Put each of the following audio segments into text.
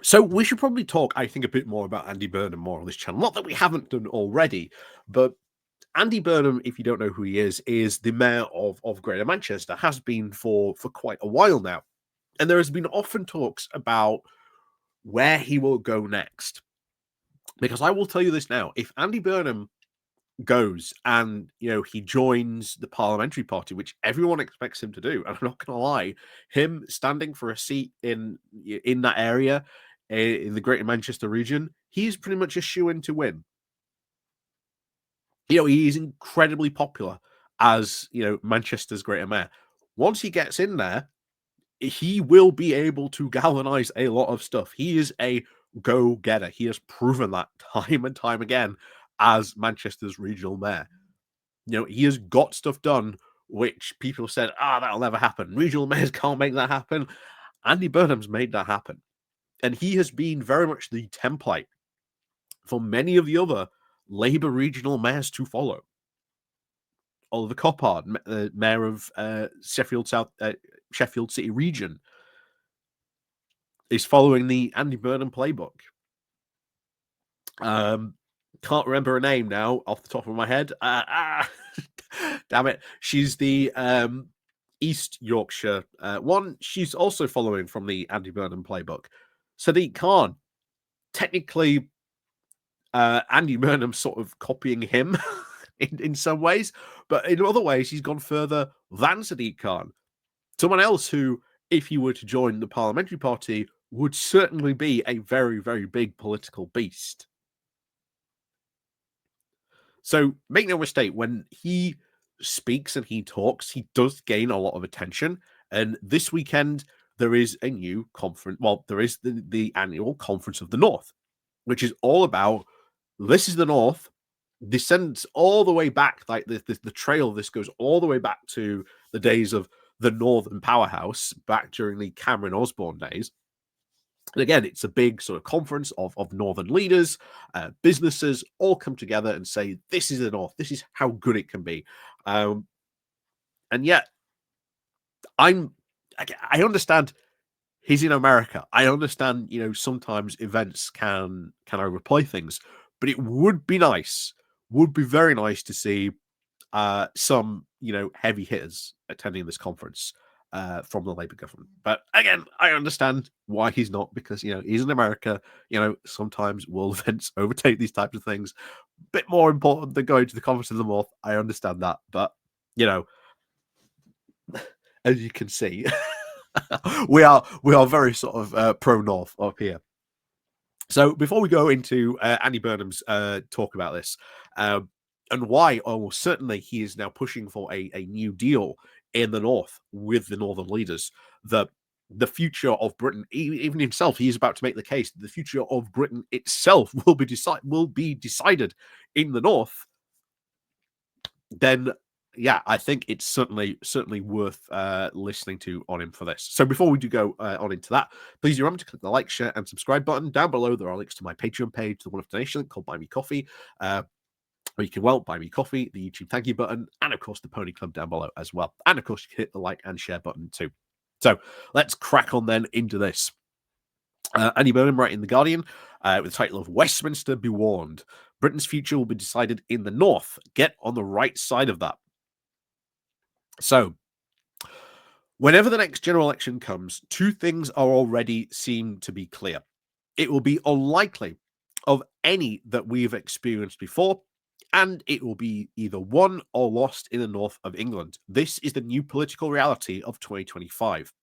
So we should probably talk, I think, a bit more about Andy Burnham more on this channel. Not that we haven't done already, but Andy Burnham, if you don't know who he is the mayor of Greater Manchester, has been for quite a while now. And there has been often talks about where he will go next. Because I will tell you this now, if Andy Burnham goes and he joins the parliamentary party, which everyone expects him to do, and I'm not gonna lie, him standing for a seat in that area in the Greater Manchester region, he's pretty much a shoe-in to win. He is incredibly popular as Manchester's greater mayor. Once he gets in there, he will be able to galvanize a lot of stuff. He is a go-getter. He has proven that time and time again as Manchester's regional mayor. He has got stuff done which people said, that'll never happen. Regional mayors can't make that happen. Andy Burnham's made that happen. And he has been very much the template for many of the other Labour regional mayors to follow. Oliver Coppard, mayor of Sheffield City region, is following the Andy Burnham playbook. Can't remember her name now off the top of my head. Damn it. She's the East Yorkshire one. She's also following from the Andy Burnham playbook. Sadiq Khan, technically, Andy Burnham sort of copying him in some ways, but in other ways, he's gone further than Sadiq Khan. Someone else who, if he were to join the parliamentary party, would certainly be a very, very big political beast. So make no mistake, when he speaks and he talks, he does gain a lot of attention. And this weekend, there is a new conference. Well, there is the annual Conference of the North, which is all about this is the North, descends all the way back, like the trail of this goes all the way back to the days of the Northern Powerhouse, back during the Cameron Osborne days. And again, it's a big sort of conference of Northern leaders, businesses all come together and say, this is the North, this is how good it can be. And yet, I understand he's in America. I understand, sometimes events can overplay things, but it would be very nice to see some, heavy hitters attending this conference from the Labour government. But again, I understand why he's not, because he's in America. Sometimes world events overtake these types of things. Bit more important than going to the Conference of the North. I understand that, but as you can see, we are very sort of pro North up here. So before we go into Andy Burnham's talk about this, and why almost certainly he is now pushing for a new deal in the North with the Northern leaders, the future of Britain, even himself, he is about to make the case that the future of Britain itself will be decided in the North. Then yeah, I think it's certainly worth listening to on him for this. So before we do go on into that, please remember to click the like, share, and subscribe button. Down below, there are links to my Patreon page, the one-off donation link called Buy Me Coffee, or you can, buy me coffee, the YouTube thank you button, and of course the Pony Club down below as well. And of course, you can hit the like and share button too. So let's crack on then into this. Andy Burnham writing in The Guardian with the title of Westminster Be Warned. Britain's future will be decided in the North. Get on the right side of that. So, whenever the next general election comes, two things are already seem to be clear. It will be unlikely of any that we've experienced before, and it will be either won or lost in the north of England. This is the new political reality of 2025.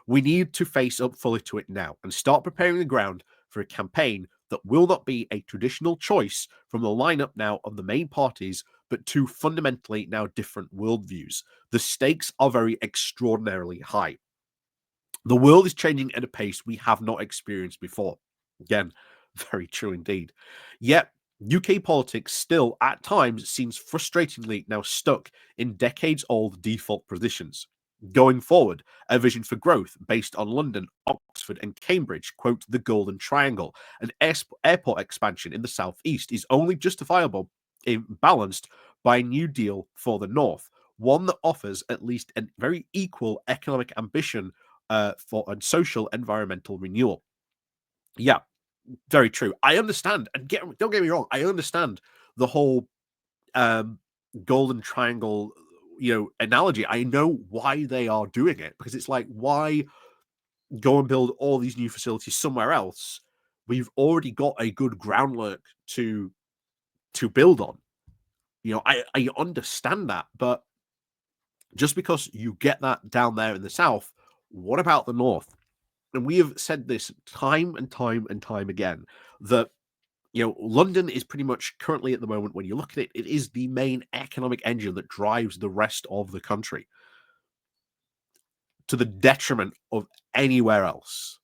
We need to face up fully to it now and start preparing the ground for a campaign that will not be a traditional choice from the lineup now of the main parties, but two fundamentally now different worldviews. The stakes are very extraordinarily high. The world is changing at a pace we have not experienced before. Again, very true indeed. Yet, UK politics still, at times, seems frustratingly now stuck in decades-old default positions. Going forward, a vision for growth based on London, Oxford, and Cambridge, quote, the Golden Triangle, and airport expansion in the southeast is only justifiable if balanced by a new deal for the north, one that offers at least a very equal economic ambition for social environmental renewal. Yeah, very true. I understand, and don't get me wrong, I understand the whole um, golden triangle, analogy. I know why they are doing it because it's like, why go and build all these new facilities somewhere else? We've already got a good groundwork to build on. I understand that, but just because you get that down there in the south, what about the north? And we have said this time and time and time again that London is pretty much currently at the moment, when you look at it, it is the main economic engine that drives the rest of the country to the detriment of anywhere else.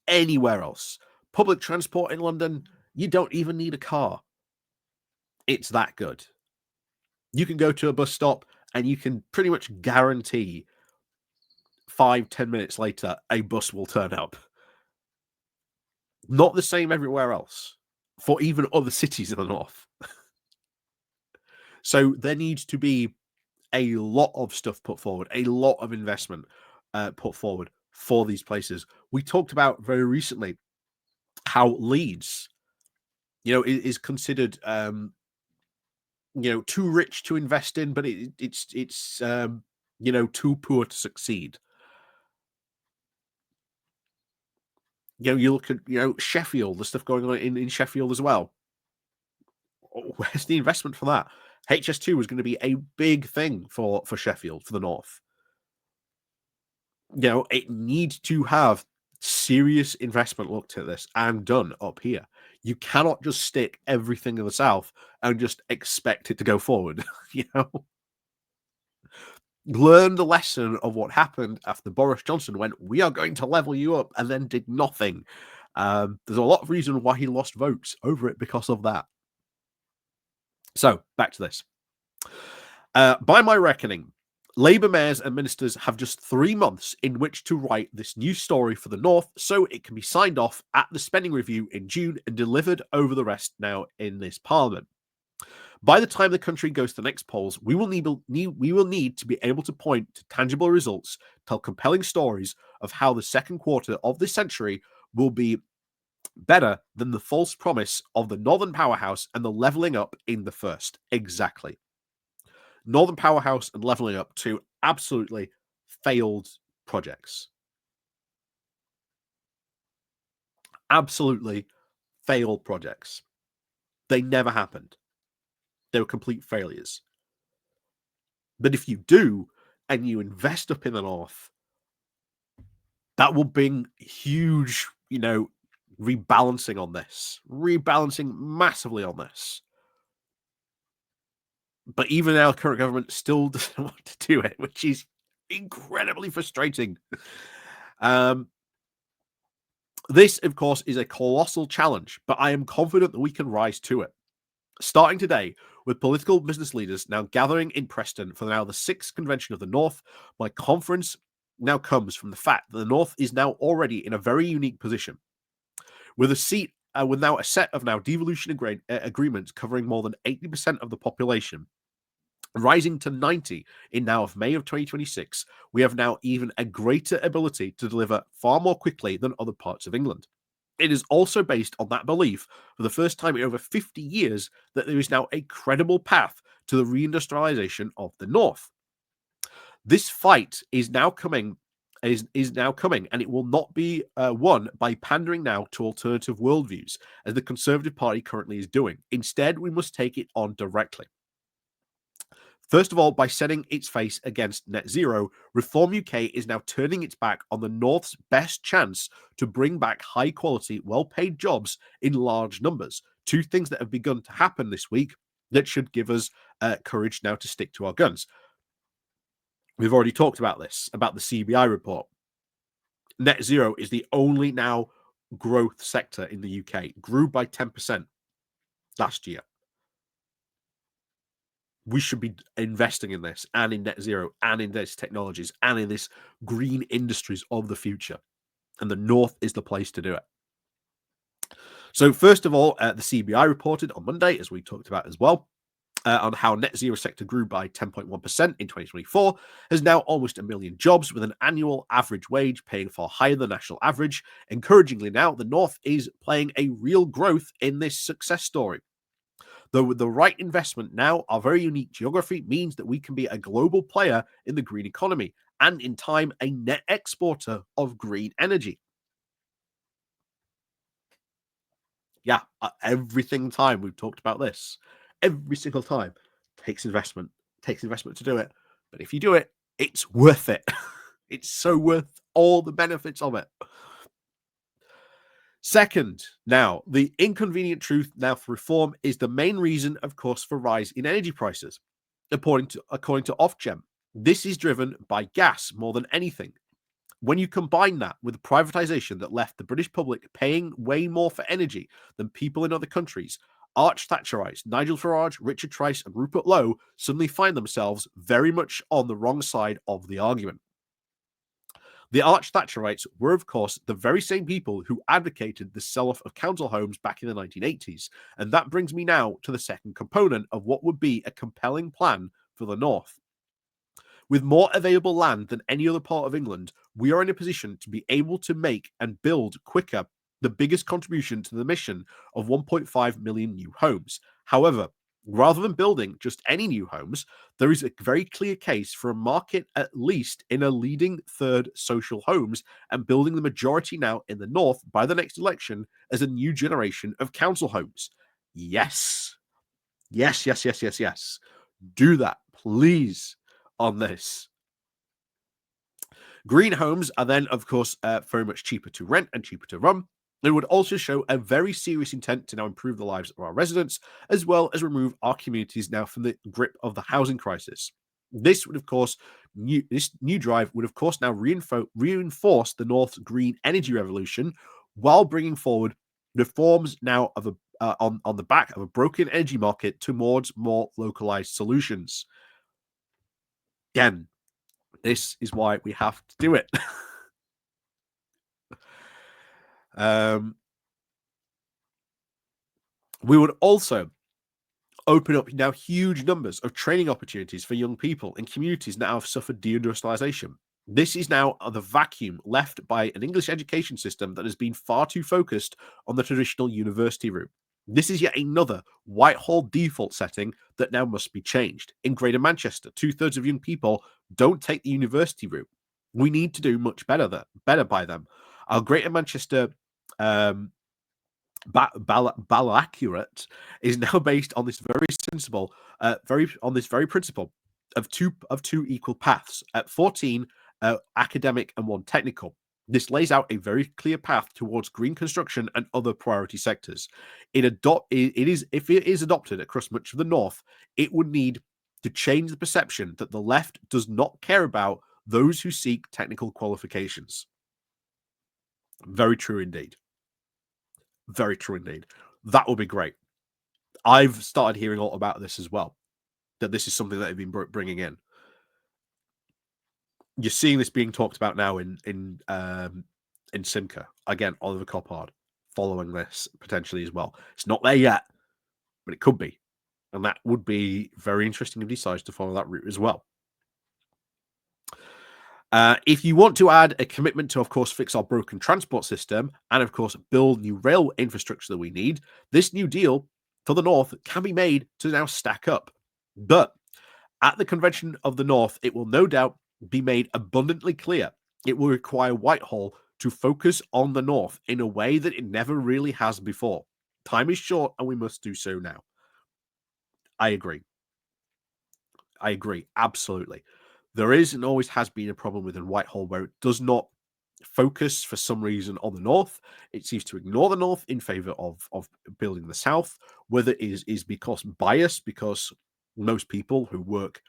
Anywhere else. Public transport in London, you don't even need a car. It's that good. You can go to a bus stop and you can pretty much guarantee 5-10 minutes later, a bus will turn up. Not the same everywhere else for even other cities in the north. So there needs to be a lot of stuff put forward, a lot of investment put forward for these places. We talked about very recently how Leeds, is considered, too rich to invest in, but it's too poor to succeed. You look at Sheffield, the stuff going on in Sheffield as well. Where's the investment for that? HS2 was going to be a big thing for Sheffield, for the north. It needs to have serious investment looked at this and done up here. You cannot just stick everything in the south and just expect it to go forward. Learn the lesson of what happened after Boris Johnson went, "We are going to level you up," and then did nothing. There's a lot of reason why he lost votes over it because of that. So back to this. By my reckoning, Labour mayors and ministers have just 3 months in which to write this new story for the North so it can be signed off at the spending review in June and delivered over the rest now in this Parliament. By the time the country goes to the next polls, we will need to be able to point to tangible results, tell compelling stories of how the second quarter of this century will be better than the false promise of the Northern Powerhouse and the levelling up in the first. Exactly. Northern Powerhouse and Leveling Up, two absolutely failed projects. Absolutely failed projects. They never happened. They were complete failures. But if you do, and you invest up in the north, that will bring huge, rebalancing on this. Rebalancing massively on this. But even our current government still doesn't want to do it, which is incredibly frustrating. This, of course, is a colossal challenge, but I am confident that we can rise to it. Starting today, with political business leaders now gathering in Preston for now the 6th convention of the North, my confidence now comes from the fact that the North is now already in a very unique position. With now a set of now devolution agreements covering more than 80% of the population, rising to 90 in now of May of 2026, we have now even a greater ability to deliver far more quickly than other parts of England. It is also based on that belief, for the first time in over 50 years, that there is now a credible path to the reindustrialization of the North. This fight is now coming, and it will not be won by pandering now to alternative worldviews, as the Conservative Party currently is doing. Instead, we must take it on directly. First of all, by setting its face against net zero, Reform UK is now turning its back on the North's best chance to bring back high quality, well paid jobs in large numbers. Two things that have begun to happen this week that should give us courage now to stick to our guns. We've already talked about this, about the CBI report. Net zero is the only now growth sector in the UK, grew by 10% last year. We should be investing in this and in net zero and in these technologies and in this green industries of the future. And the North is the place to do it. So first of all, the CBI reported on Monday, as we talked about as well, on how net zero sector grew by 10.1% in 2024, has now almost 1 million jobs with an annual average wage paying far higher than the national average. Encouragingly now, the North is playing a real growth in this success story. Though with the right investment now, our very unique geography means that we can be a global player in the green economy and in time a net exporter of green energy. Yeah, every single time we've talked about this, every single time takes investment to do it. But if you do it, it's worth it. It's so worth all the benefits of it. Second, now, the inconvenient truth now for reform is the main reason, of course, for rise in energy prices. According to Ofgem, this is driven by gas more than anything. When you combine that with the privatization that left the British public paying way more for energy than people in other countries, arch Thatcherites Nigel Farage, Richard Trice, and Rupert Lowe suddenly find themselves very much on the wrong side of the argument. The arch Thatcherites were, of course, the very same people who advocated the sell off of council homes back in the 1980s. And that brings me now to the second component of what would be a compelling plan for the North. With more available land than any other part of England, we are in a position to be able to make and build quicker the biggest contribution to the mission of 1.5 million new homes. However, rather than building just any new homes, there is a very clear case for a market at least in a leading third social homes and building the majority now in the North by the next election as a new generation of council homes. Yes. Yes, yes, yes, yes, yes. Do that, please, on this. Green homes are then, of course, very much cheaper to rent and cheaper to run. It would also show a very serious intent to now improve the lives of our residents, as well as remove our communities now from the grip of the housing crisis. This would, of course, this new drive would, of course, now reinforce the North's green energy revolution, while bringing forward reforms now of on the back of a broken energy market towards more localized solutions. Again, this is why we have to do it. We would also open up now huge numbers of training opportunities for young people in communities that have suffered deindustrialization. This is now the vacuum left by an English education system that has been far too focused on the traditional university route. This is yet another Whitehall default setting that now must be changed. In Greater Manchester, 2/3 of young people don't take the university route. We need to do much better by them. Our Greater Manchester Ballaccurate is now based on this very sensible, very principle of two equal paths at 14 academic and one technical. This lays out a very clear path towards green construction and other priority sectors. If it is adopted across much of the North, it would need to change the perception that the left does not care about those who seek technical qualifications. Very true indeed. Very true indeed. That would be great. I've started hearing a lot about this as well, that this is something that they've been bringing in. You're seeing this being talked about now in Simca. Again, Oliver Coppard following this potentially as well. It's not there yet, but it could be. And that would be very interesting if he decides to follow that route as well. If you want to add a commitment to, of course, fix our broken transport system and, of course, build new rail infrastructure that we need, this new deal for the North can be made to now stack up. But at the Convention of the North, it will no doubt be made abundantly clear it will require Whitehall to focus on the North in a way that it never really has before. Time is short and we must do so now. I agree. Absolutely. There is and always has been a problem within Whitehall where it does not focus for some reason on the North. It seems to ignore the North in favor of building the South, whether it is because bias, because most people who work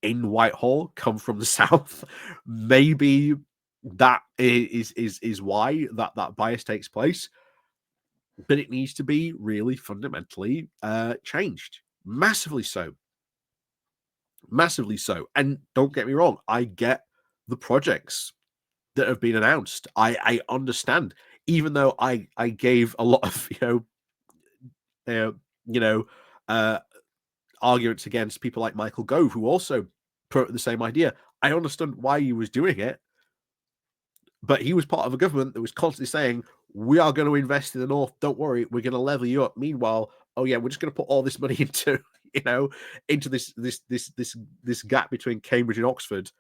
in Whitehall come from the South. Maybe that is why that bias takes place. But it needs to be really fundamentally changed. Massively so. Massively so. And don't get me wrong, I get the projects that have been announced. I understand, even though I gave a lot of arguments against people like Michael Gove, who also put the same idea. I understand why he was doing it, but he was part of a government that was constantly saying, "We are going to invest in the North. Don't worry, we're going to level you up." Meanwhile, oh yeah, we're just going to put all this money into into this gap between Cambridge and Oxford,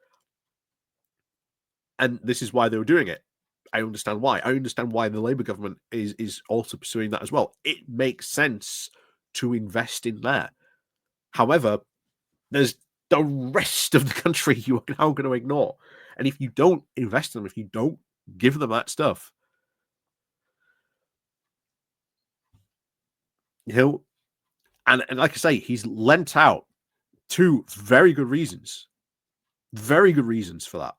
and this is why they were doing it. I understand why. I understand why the Labour government is also pursuing that as well. It makes sense to invest in there. However, there's the rest of the country you are now going to ignore. And if you don't invest in them, if you don't give them that stuff, he'll and like I say, he's lent out two very good reasons. Very good reasons for that.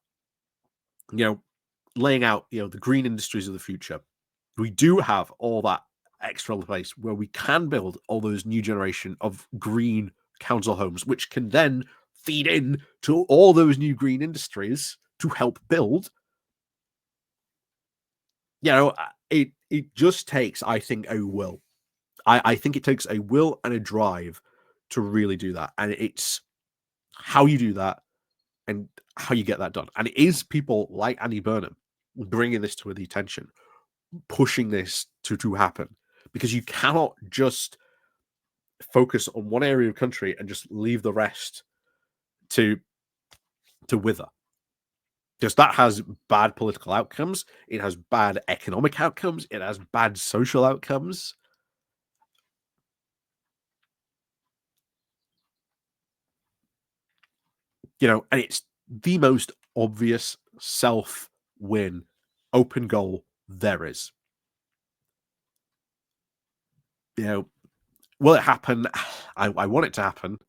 Laying out, the green industries of the future. We do have all that extra place where we can build all those new generation of green council homes, which can then feed in to all those new green industries to help build. It just takes, I think, a will. I think it takes a will and a drive to really do that. And it's how you do that and how you get that done. And it is people like Andy Burnham bringing this to the attention, pushing this to happen, because you cannot just focus on one area of country and just leave the rest to wither, because that has bad political outcomes, it has bad economic outcomes, it has bad social outcomes. And it's the most obvious self-win open goal there is. Will it happen? I want it to happen,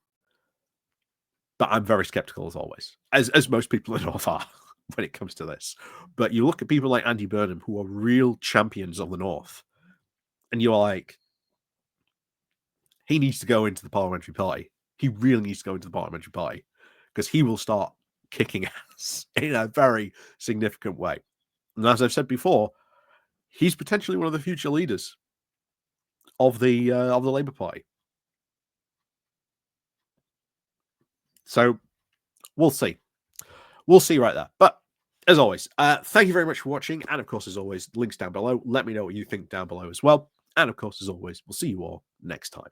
but I'm very skeptical as always, as most people in North are when it comes to this. But you look at people like Andy Burnham, who are real champions of the North, and you're like, he needs to go into the parliamentary party. He really needs to go into the parliamentary party, because he will start kicking ass in a very significant way. And as I've said before, he's potentially one of the future leaders of the Labour Party. So we'll see. We'll see right there. But as always, thank you very much for watching. And of course, as always, links down below. Let me know what you think down below as well. And of course, as always, we'll see you all next time.